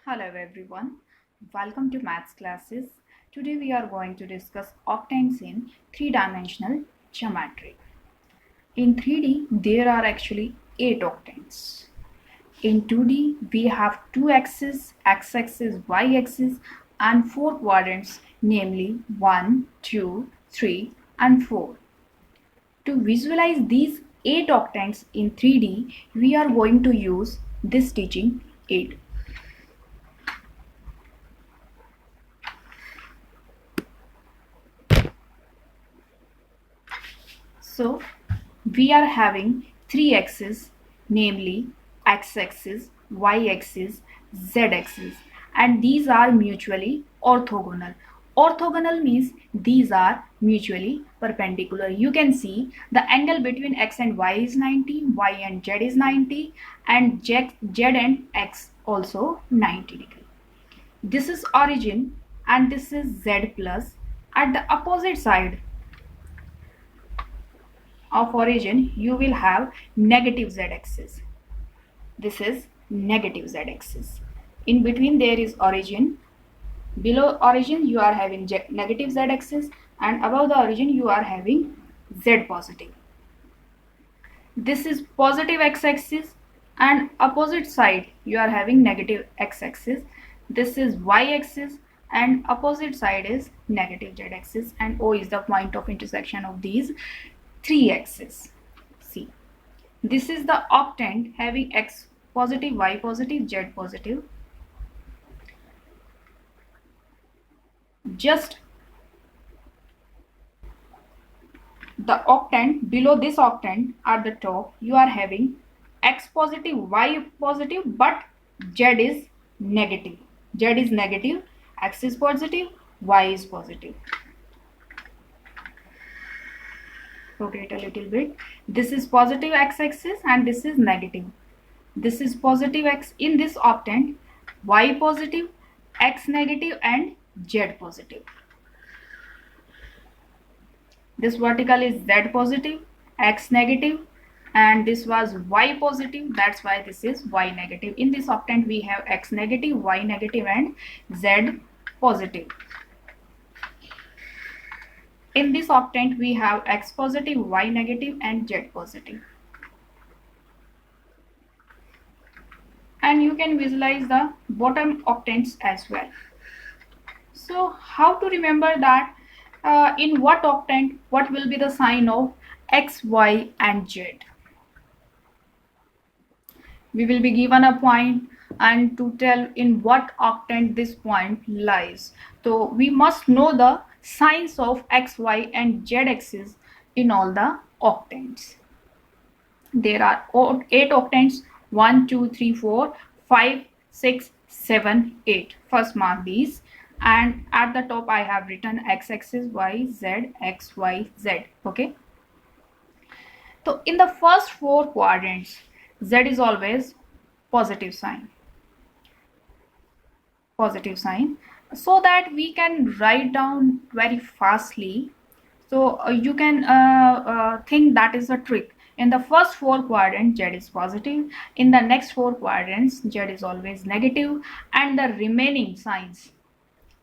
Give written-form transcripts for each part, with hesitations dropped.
Hello everyone, welcome to maths classes. Today we are going to discuss octants in three-dimensional geometry. In 3D there are actually 8 octants. In 2D we have 2 axes, x-axis, y-axis and 4 quadrants, namely 1, 2, 3 and 4. To visualize these 8 octants in 3D, we are going to use this teaching aid. So we are having 3 axes, namely x-axis, y-axis, z-axis, and these are mutually orthogonal. Orthogonal means these are mutually perpendicular. You can see the angle between x and y is 90, y and z is 90, and z and x also 90 degree. This is origin and this is z plus. At the opposite side of origin you will have negative z-axis. This is negative z-axis. In between there is origin. Below origin you are having negative z-axis, and above the origin you are having z positive. This is positive x-axis, and opposite side you are having negative x-axis. This is y-axis and opposite side is negative z-axis, and O is the point of intersection of these 3 axes. See, this is the octant having x positive, y positive, z positive. Just the octant, below this octant at the top you are having x positive, y positive, but z is negative. Z is negative, x is positive, y is positive. Rotate a little bit. This is positive x-axis and this is negative. This is positive x in this octant, y positive, x negative and z positive. This vertical is z positive, x negative, and this was y positive. That's why this is y negative. In this octant we have x negative, y negative and z positive. In this octant we have x positive, y negative and z positive. And you can visualize the bottom octants as well. So how to remember that in what octant what will be the sign of x, y and z? We will be given a point and to tell in what octant this point lies. So we must know the signs of x, y and z axis in all the octants. There are 8 octants: 1, 2, 3, 4, 5, 6, 7, 8. First mark these, and at the top I have written x axis, y, z, x, y, z. Okay. So in the first 4 quadrants, z is always positive sign. Positive sign, so that we can write down very fastly. So you can think that is a trick. In the first 4 quadrants z is positive, in the next 4 quadrants z is always negative, and the remaining signs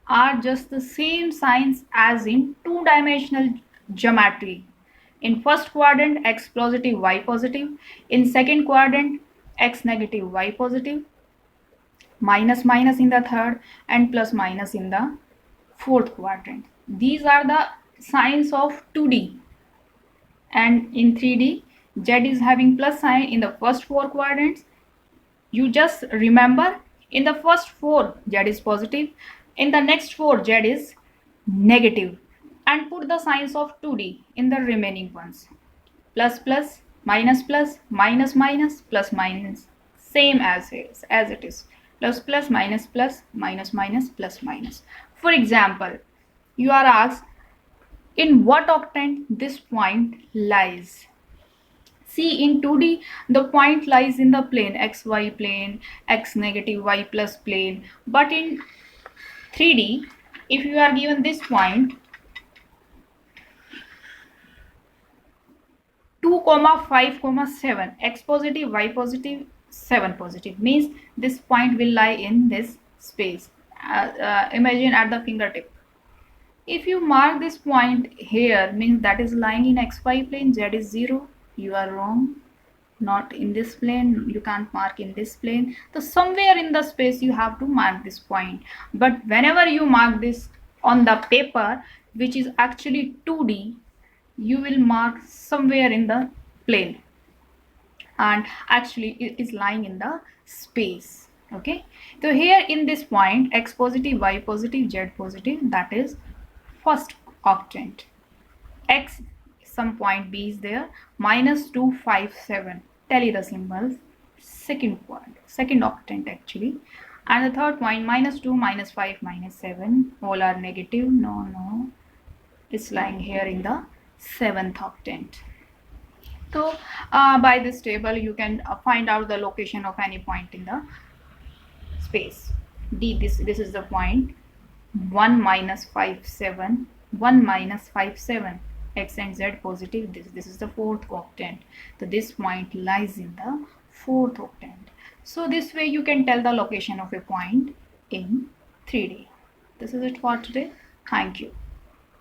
are just the same signs as in 2-dimensional geometry. In first quadrant x positive, y positive. In second quadrant x negative, y positive. Minus minus in the third and plus minus in the fourth quadrant. These are the signs of 2D, and in 3D z is having plus sign in the first 4 quadrants. You just remember, in the first 4 z is positive, in the next 4 z is negative, and put the signs of 2D in the remaining ones. Plus plus, minus plus, minus minus, plus minus, same as it is. Plus plus, minus plus, minus minus, plus minus. For example, you are asked in what octant this point lies. See, in 2D the point lies in the plane xy plane, x negative y plus plane, but in 3D if you are given this point 2, 5, 7, x positive, y positive, 7 positive, means this point will lie in this space. Imagine at the fingertip. If you mark this point here, means that is lying in xy plane, z is 0. You are wrong. Not in this plane, you can't mark in this plane. So somewhere in the space you have to mark this point. But whenever you mark this on the paper, which is actually 2D, you will mark somewhere in the plane, and actually it is lying in the space. Okay, so here in this point, x positive, y positive, z positive, that is first octant. X, some point b is there, -257, tally the symbols. Second point, second octant actually. And the third point, -2, -5, -7, all are negative. No, it's lying here in the seventh octant. So by this table you can find out the location of any point in the space. D, this is the point. 1 -57, 1 -57, x and z positive. This is the fourth octant. So this point lies in the fourth octant. So this way you can tell the location of a point in 3D. This is it for today. Thank you.